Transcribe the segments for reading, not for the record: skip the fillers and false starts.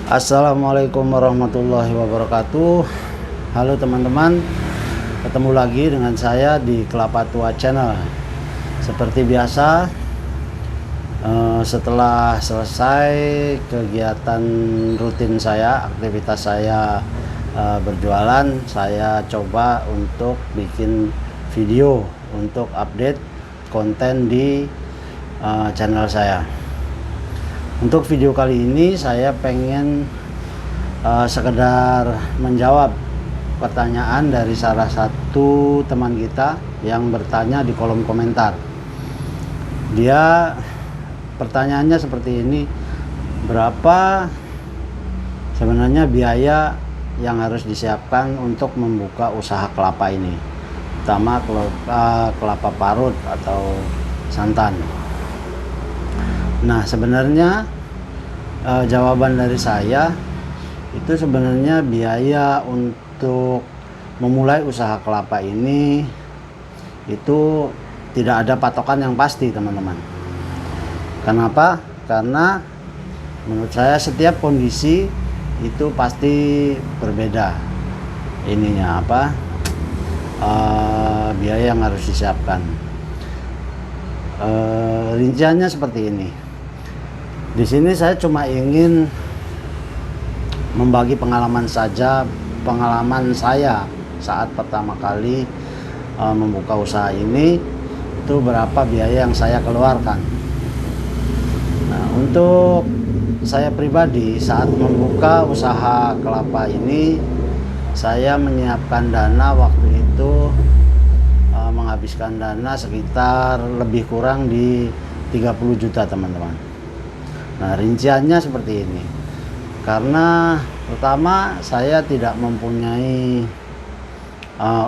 Assalamualaikum warahmatullahi wabarakatuh. Halo teman-teman, ketemu lagi dengan saya di Kelapa Tua Channel. Seperti biasa, setelah selesai kegiatan rutin saya, aktivitas saya berjualan, saya coba untuk bikin video untuk update konten di channel saya. Untuk video kali ini saya pengen sekedar menjawab pertanyaan dari salah satu teman kita yang bertanya di kolom komentar. Dia pertanyaannya seperti ini, berapa sebenarnya biaya yang harus disiapkan untuk membuka usaha kelapa ini, terutama kelapa parut atau santan. Nah, sebenarnya jawaban dari saya itu sebenarnya biaya untuk memulai usaha kelapa ini itu tidak ada patokan yang pasti, teman-teman. Kenapa? Karena menurut saya setiap kondisi itu pasti berbeda ininya biaya yang harus disiapkan. Rinciannya seperti ini. Di sini saya cuma ingin membagi pengalaman saja, pengalaman saya saat pertama kali membuka usaha ini, itu berapa biaya yang saya keluarkan. Nah, untuk saya pribadi saat membuka usaha kelapa ini, saya menyiapkan dana waktu itu menghabiskan dana sekitar lebih kurang di 30 juta, teman-teman. Nah, rinciannya seperti ini. Karena pertama saya tidak mempunyai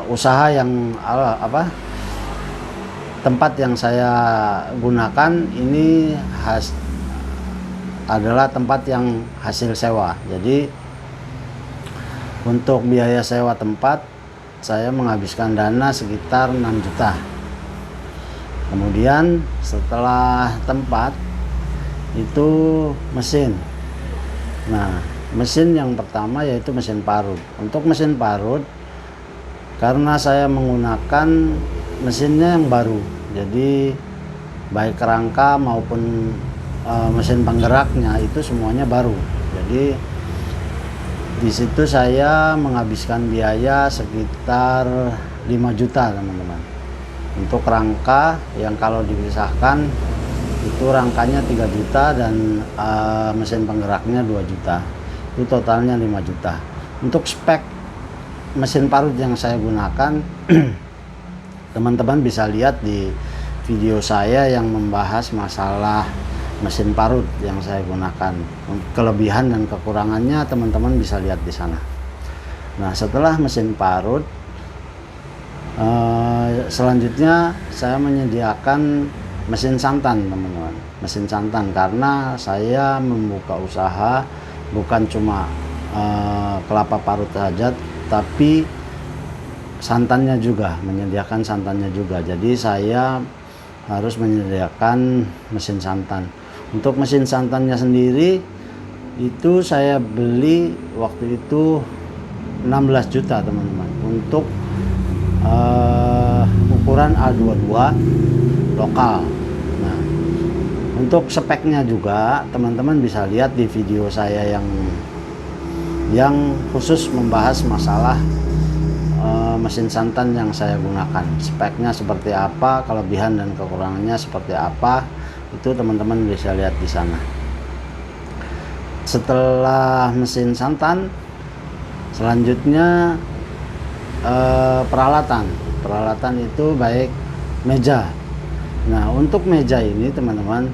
usaha yang tempat yang saya gunakan ini adalah tempat yang hasil sewa. Jadi untuk biaya sewa tempat saya menghabiskan dana sekitar 6 juta. Kemudian setelah tempat itu mesin. Nah, mesin yang pertama yaitu mesin parut. Untuk mesin parut, karena saya menggunakan mesinnya yang baru, jadi baik kerangka maupun mesin penggeraknya itu semuanya baru. Jadi di situ saya menghabiskan biaya sekitar 5 juta, teman-teman. Untuk rangka yang kalau dipisahkan itu rangkanya 3 juta dan mesin penggeraknya 2 juta. Itu totalnya 5 juta. Untuk spek mesin parut yang saya gunakan teman-teman bisa lihat di video saya yang membahas masalah mesin parut yang saya gunakan. Kelebihan dan kekurangannya teman-teman bisa lihat di sana. Nah, setelah mesin parut, selanjutnya saya menyediakan mesin santan, teman-teman. Mesin santan karena saya membuka usaha bukan cuma kelapa parut saja, tapi santannya juga, menyediakan santannya juga. Jadi saya harus menyediakan mesin santan. Untuk mesin santannya sendiri itu saya beli waktu itu 16 juta, teman-teman. Untuk ukuran A22 lokal. Nah, untuk speknya juga teman-teman bisa lihat di video saya yang khusus membahas masalah mesin santan yang saya gunakan. Speknya seperti apa, kelebihan dan kekurangannya seperti apa, itu teman-teman bisa lihat di sana. Setelah mesin santan, selanjutnya peralatan itu baik meja. Nah, untuk meja ini teman-teman,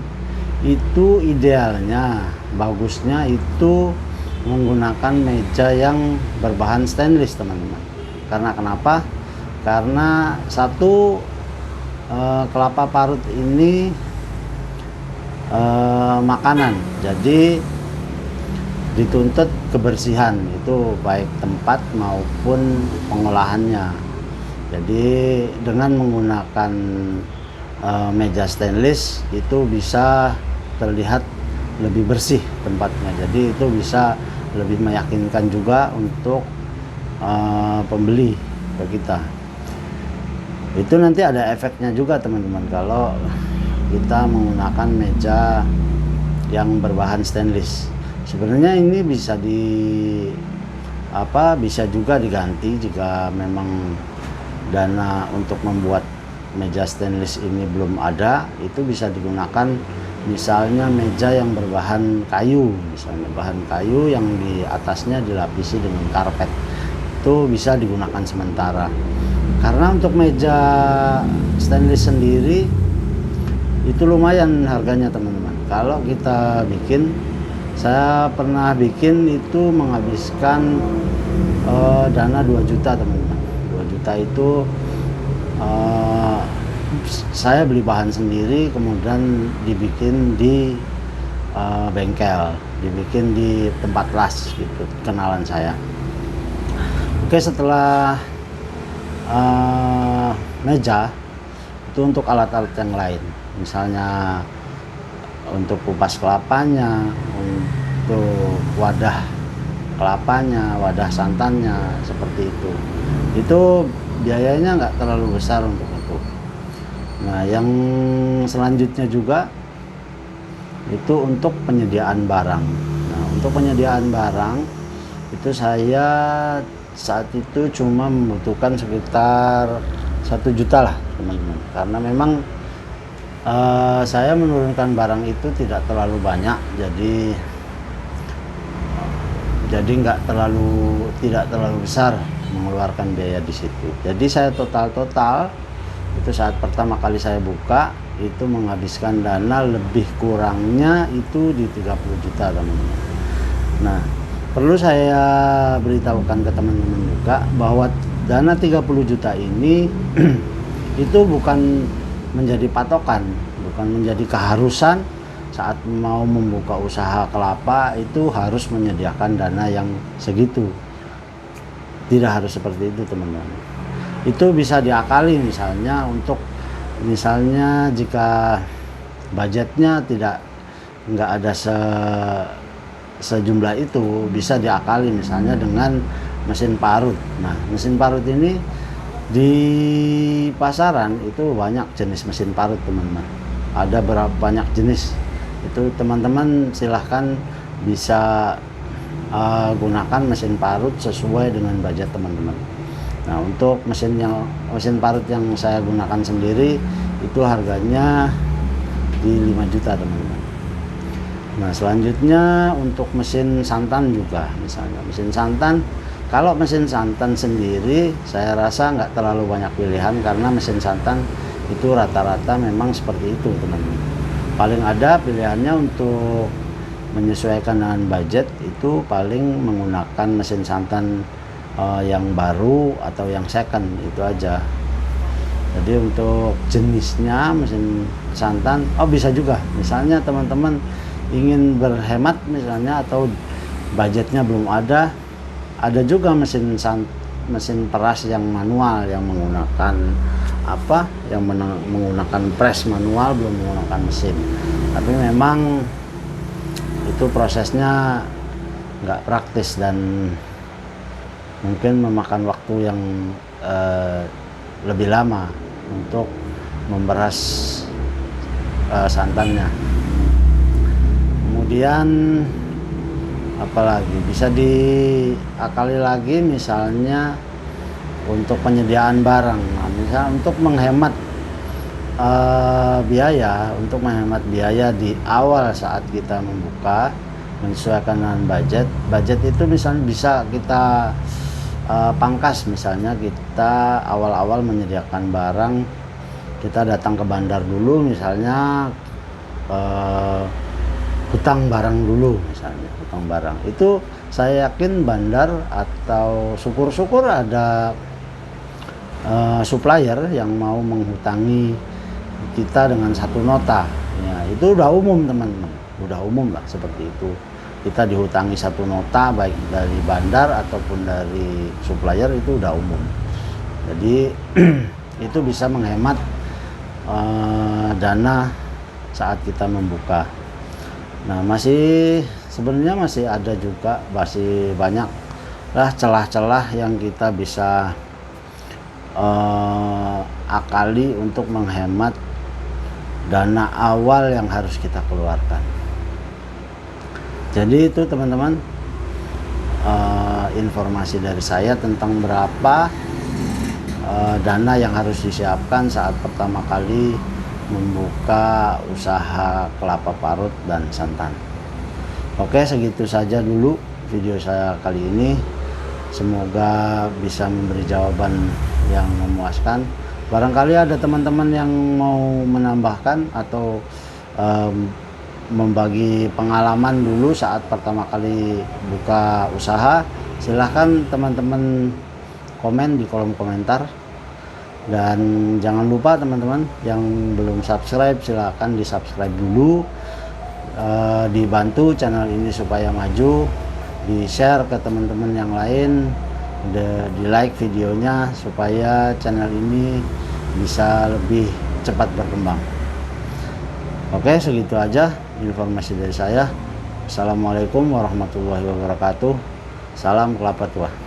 itu idealnya, bagusnya itu menggunakan meja yang berbahan stainless, teman-teman. Karena kenapa? Karena satu, kelapa parut ini makanan, jadi dituntut kebersihan, itu baik tempat maupun pengolahannya. Jadi dengan menggunakan meja stainless itu bisa terlihat lebih bersih tempatnya, jadi itu bisa lebih meyakinkan juga untuk pembeli ke kita. Itu nanti ada efeknya juga teman-teman kalau kita menggunakan meja yang berbahan stainless. Sebenarnya ini bisa bisa juga diganti jika memang dana untuk membuat meja stainless ini belum ada. Itu bisa digunakan misalnya meja yang berbahan kayu, misalnya bahan kayu yang di atasnya dilapisi dengan karpet, itu bisa digunakan sementara. Karena untuk meja stainless sendiri itu lumayan harganya teman-teman. Kalau kita bikin, saya pernah bikin itu menghabiskan dana 2 juta teman-teman. 2 juta itu saya beli bahan sendiri, kemudian dibikin di bengkel, dibikin di tempat las gitu, kenalan saya. Oke, setelah meja itu untuk alat-alat yang lain, misalnya untuk kupas kelapanya, untuk wadah kelapanya, wadah santannya, seperti itu. Itu biayanya nggak terlalu besar untuk itu. Nah, yang selanjutnya juga itu untuk penyediaan barang. Nah, untuk penyediaan barang itu saya saat itu cuma membutuhkan sekitar 1 juta lah teman-teman, karena memang saya menurunkan barang itu tidak terlalu banyak, jadi tidak terlalu besar mengeluarkan biaya di situ. Jadi saya total itu saat pertama kali saya buka itu menghabiskan dana lebih kurangnya itu di 30 juta teman-teman. Nah, perlu saya beritahukan ke teman-teman juga bahwa dana 30 juta ini itu bukan menjadi patokan, bukan menjadi keharusan saat mau membuka usaha kelapa itu harus menyediakan dana yang segitu. Tidak harus seperti itu teman-teman. Itu bisa diakali, misalnya jika budgetnya nggak ada sejumlah itu, bisa diakali misalnya dengan mesin parut. Nah, mesin parut ini di pasaran itu banyak jenis mesin parut teman-teman, ada banyak jenis. Itu teman-teman silahkan bisa gunakan mesin parut sesuai dengan budget teman-teman. Nah, untuk mesin parut yang saya gunakan sendiri itu harganya di 5 juta teman-teman. Nah, selanjutnya untuk mesin santan juga, misalnya mesin santan. Kalau mesin santan sendiri saya rasa nggak terlalu banyak pilihan, karena mesin santan itu rata-rata memang seperti itu teman-teman. Paling ada pilihannya untuk menyesuaikan dengan budget itu paling menggunakan mesin santan yang baru atau yang second, itu aja. Jadi untuk jenisnya mesin santan bisa juga, misalnya teman-teman ingin berhemat misalnya, atau budgetnya belum ada juga mesin peras yang manual, yang menggunakan menggunakan press manual, belum menggunakan mesin. Tapi memang itu prosesnya nggak praktis dan mungkin memakan waktu yang lebih lama untuk memberas santannya. Kemudian apalagi bisa diakali lagi, misalnya untuk penyediaan barang. Nah, misalnya untuk menghemat biaya di awal saat kita membuka, menyesuaikan dengan budget itu misalnya bisa kita pangkas. Misalnya kita awal-awal menyediakan barang, kita datang ke bandar dulu, misalnya hutang barang dulu, misalnya hutang barang itu saya yakin bandar atau syukur-syukur ada supplier yang mau menghutangi kita dengan 1 nota. Ya, itu udah umum teman-teman, udah umum lah seperti itu. Kita dihutangi 1 nota baik dari bandar ataupun dari supplier, itu udah umum. Jadi itu bisa menghemat dana saat kita membuka. Nah, sebenarnya masih ada juga, masih banyak lah celah-celah yang kita bisa akali untuk menghemat dana awal yang harus kita keluarkan. Jadi itu teman-teman, informasi dari saya tentang berapa dana yang harus disiapkan saat pertama kali membuka usaha kelapa parut dan santan. Oke, segitu saja dulu video saya kali ini. Semoga bisa memberi jawaban yang memuaskan. Barangkali ada teman-teman yang mau menambahkan atau membagi pengalaman dulu saat pertama kali buka usaha, silahkan teman-teman komen di kolom komentar. Dan jangan lupa teman-teman yang belum subscribe, silahkan di subscribe dulu, dibantu channel ini supaya maju, di share ke teman-teman yang lain, di like videonya supaya channel ini bisa lebih cepat berkembang. Oke, segitu aja informasi dari saya. Assalamualaikum warahmatullahi wabarakatuh. Salam kelapa tua.